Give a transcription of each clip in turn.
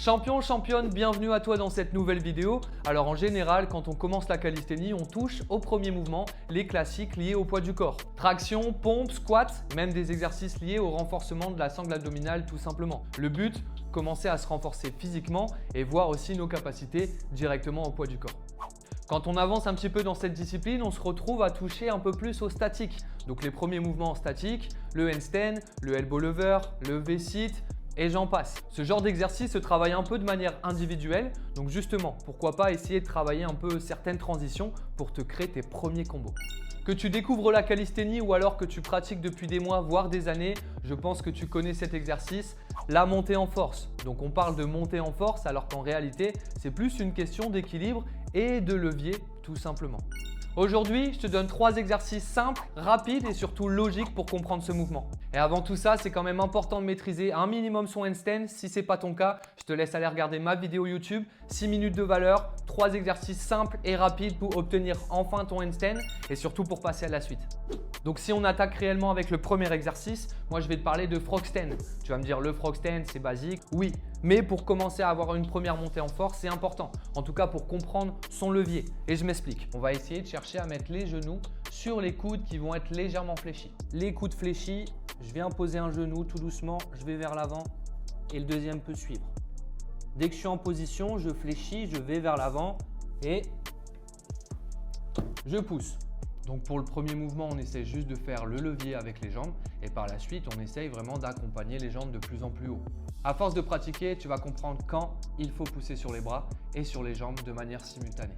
Champion, championne, bienvenue à toi dans cette nouvelle vidéo. Alors en général, quand on commence la calisthénie, on touche au premier mouvement, les classiques liés au poids du corps. Traction, pompe, squat, même des exercices liés au renforcement de la sangle abdominale tout simplement. Le but, commencer à se renforcer physiquement et voir aussi nos capacités directement au poids du corps. Quand on avance un petit peu dans cette discipline, on se retrouve à toucher un peu plus au statique. Donc les premiers mouvements statiques, le handstand, le elbow lever, le V-sit, et j'en passe. Ce genre d'exercice se travaille un peu de manière individuelle, donc justement, pourquoi pas essayer de travailler un peu certaines transitions pour te créer tes premiers combos. Que tu découvres la calisthénie ou alors que tu pratiques depuis des mois, voire des années, je pense que tu connais cet exercice, la montée en force. Donc on parle de montée en force alors qu'en réalité, c'est plus une question d'équilibre et de levier tout simplement. Aujourd'hui, je te donne 3 exercices simples, rapides et surtout logiques pour comprendre ce mouvement. Et avant tout ça, c'est quand même important de maîtriser un minimum son handstand. Si ce n'est pas ton cas, je te laisse aller regarder ma vidéo YouTube. 6 minutes de valeur, 3 exercices simples et rapides pour obtenir enfin ton handstand et surtout pour passer à la suite. Donc si on attaque réellement avec le premier exercice, moi je vais te parler de frog stand. Tu vas me dire le frog stand c'est basique, oui. Mais pour commencer à avoir une première montée en force, c'est important. En tout cas pour comprendre son levier. Et je m'explique. On va essayer de chercher à mettre les genoux sur les coudes qui vont être légèrement fléchis. Les coudes fléchis, je viens poser un genou tout doucement, je vais vers l'avant et le deuxième peut suivre. Dès que je suis en position, je fléchis, je vais vers l'avant et je pousse. Donc pour le premier mouvement, on essaie juste de faire le levier avec les jambes et par la suite, on essaye vraiment d'accompagner les jambes de plus en plus haut. À force de pratiquer, tu vas comprendre quand il faut pousser sur les bras et sur les jambes de manière simultanée.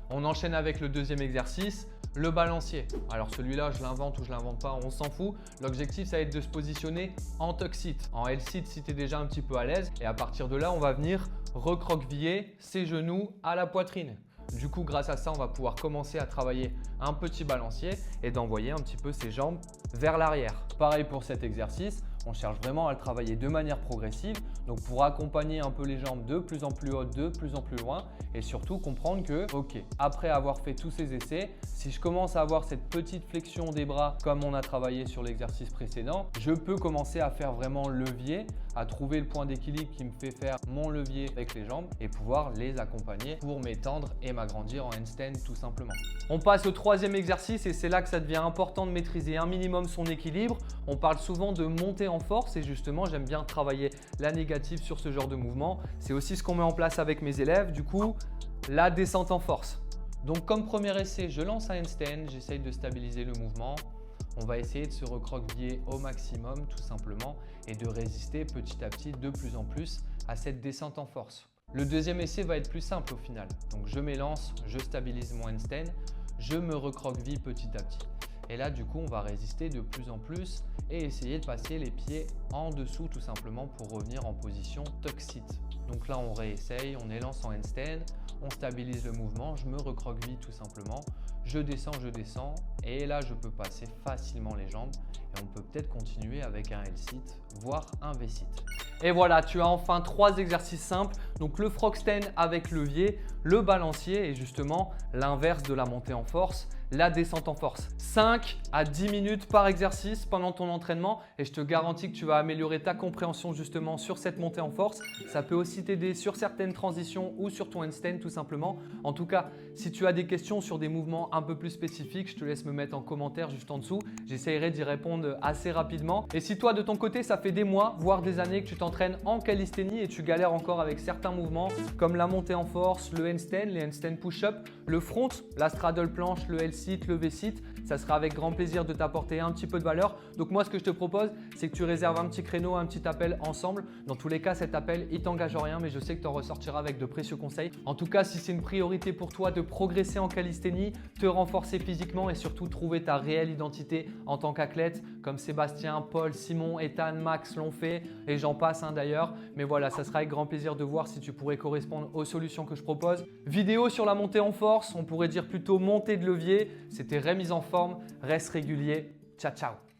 On enchaîne avec le deuxième exercice, le balancier. Alors celui-là, je l'invente ou je l'invente pas, on s'en fout. L'objectif, ça va être de se positionner en tuck sit, en L-sit si tu es déjà un petit peu à l'aise. Et à partir de là, on va venir recroqueviller ses genoux à la poitrine. Du coup, grâce à ça, on va pouvoir commencer à travailler un petit balancier et d'envoyer un petit peu ses jambes vers l'arrière. Pareil pour cet exercice, on cherche vraiment à le travailler de manière progressive. Donc pour accompagner un peu les jambes de plus en plus haut, de plus en plus loin et surtout comprendre que, ok, après avoir fait tous ces essais, si je commence à avoir cette petite flexion des bras comme on a travaillé sur l'exercice précédent, je peux commencer à faire vraiment levier, à trouver le point d'équilibre qui me fait faire mon levier avec les jambes et pouvoir les accompagner pour m'étendre et m'agrandir en handstand tout simplement. On passe au troisième exercice et c'est là que ça devient important de maîtriser un minimum son équilibre. On parle souvent de monter en force et justement j'aime bien travailler la négative sur ce genre de mouvement. C'est aussi ce qu'on met en place avec mes élèves. Du coup, la descente en force. Donc comme premier essai, je lance un handstand, j'essaye de stabiliser le mouvement. On va essayer de se recroqueviller au maximum tout simplement et de résister petit à petit de plus en plus à cette descente en force. Le deuxième essai va être plus simple au final. Donc je m'élance, je stabilise mon handstand, je me recroqueville petit à petit. Et là, du coup, on va résister de plus en plus et essayer de passer les pieds en dessous tout simplement pour revenir en position tuck sit. Donc là, on réessaye, on élance en handstand, on stabilise le mouvement, je me recroqueville tout simplement, je descends et là, je peux passer facilement les jambes et on peut peut-être continuer avec un L-sit, voire un V-sit. Et voilà, tu as enfin 3 exercices simples, donc le frog stand avec levier, le balancier et justement l'inverse de la montée en force, la descente en force. 5 à 10 minutes par exercice pendant ton entraînement et je te garantis que tu vas améliorer ta compréhension justement sur cette montée en force. Ça peut aussi t'aider sur certaines transitions ou sur ton handstand tout simplement. En tout cas, si tu as des questions sur des mouvements un peu plus spécifiques, je te laisse me mettre en commentaire juste en dessous. J'essaierai d'y répondre assez rapidement. Et si toi de ton côté, ça fait des mois, voire des années que tu t'entraînes en calisthénie et tu galères encore avec certains mouvements comme la montée en force, le handstand, les handstand push-up, le front, la straddle planche, le L-sit, le V-sit, ça sera avec grand plaisir de t'apporter un petit peu de valeur. Donc moi, ce que je te propose, c'est que tu réserves un petit créneau, un petit appel ensemble. Dans tous les cas, cet appel, il t'engage en rien, mais je sais que tu en ressortiras avec de précieux conseils. En tout cas, si c'est une priorité pour toi de progresser en calisthénie, te renforcer physiquement et surtout trouver ta réelle identité en tant qu'athlète, comme Sébastien, Paul, Simon, Ethan, Max l'ont fait et j'en passe d'ailleurs. Mais voilà, ça sera avec grand plaisir de voir si tu pourrais correspondre aux solutions que je propose. Vidéo sur la montée en force, on pourrait dire plutôt montée de levier. C'était Remise en forme, reste régulier. Ciao, ciao.